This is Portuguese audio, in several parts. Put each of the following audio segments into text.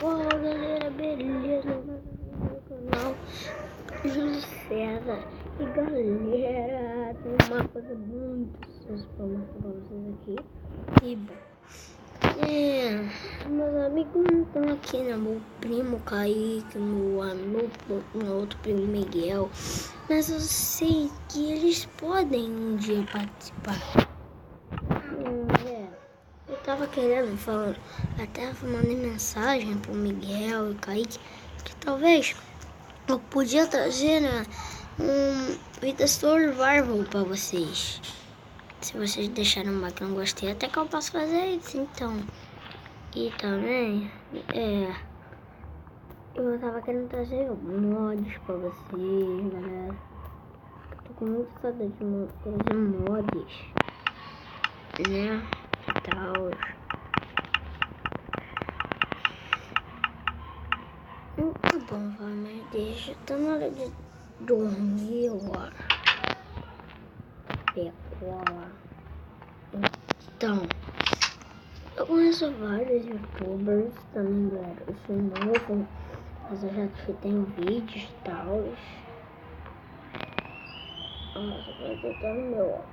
Fala galera, beleza? No canal Júlio César. E galera, tem uma coisa muito sussa pra mostrar pra vocês aqui. E bom, meus amigos não estão aqui, né? Meu primo Kaique, meu outro primo Miguel. Mas eu sei que eles podem um dia participar. Eu tava querendo, falando, até mandei mensagem pro Miguel e Kaique, que talvez eu podia trazer, né, Vida Survival pra vocês. Se vocês deixarem uma que eu não gostei, até que eu posso fazer isso, então. E também, eu tava querendo trazer mods pra vocês, galera. Eu tô com muita saudade de trazer mods, né, e tal. Muito bom, família. Deixa. Tá na hora de dormir, ó. Pecola. Então, eu conheço vários youtubers também, galera. Eu sou novo, mas eu já tenho vídeos e tal. Nossa, vai botar no meu, ó.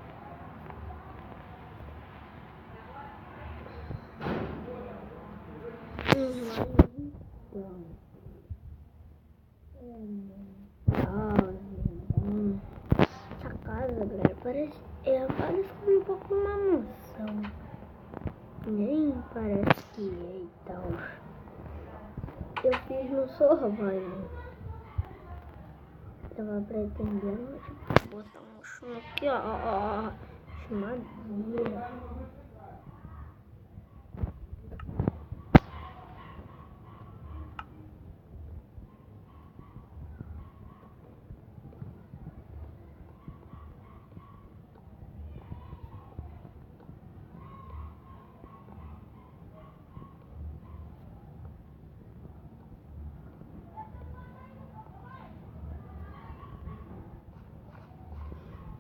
Essa casa, galera, parece um pouco uma mansão. Nem parece que é e tal. Eu fiz no Survival. Tava pretendendo botar um chão aqui, ó. Madeira.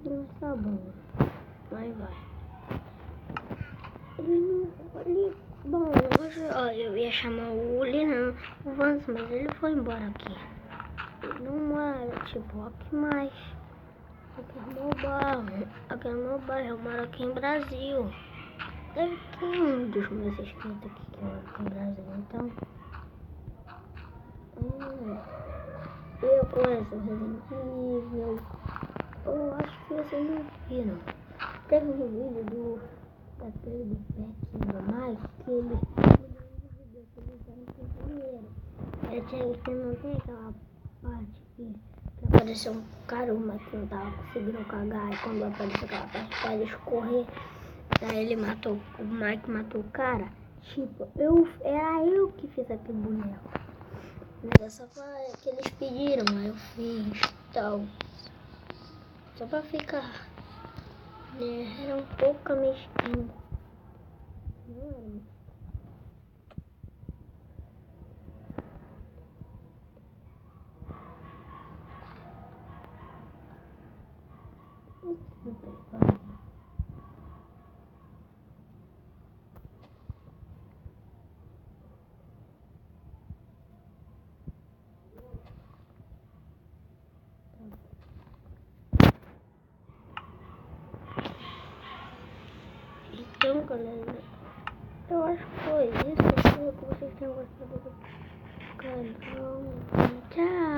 Não tá bom, mas vai. Ele bom, hoje ó, eu ia chamar o Vance, mas ele foi embora aqui. Ele não mora, tipo, aqui mais. Aqui é meu bairro, eu moro aqui em Brasil. Deve ter um dos meus inscritos aqui que mora aqui em Brasil, então. Eu conheço o Resident Evil. Eu acho que vocês não viram. Teve um vídeo daquele do Pet do Mike que ele não tem aquela parte que apareceu um cara, o Mike não tava conseguindo cagar, e quando apareceu aquela parte pra ele escorrer, aí o Mike matou o cara. Tipo, era eu que fiz aquele boneco. Mas essa foi que eles pediram, aí eu fiz tal. Só pra ficar. Era um pouco mesquinho. Não era muito. Então, galera, eu acho que foi isso. Espero que vocês tenham gostado do canal. Tchau!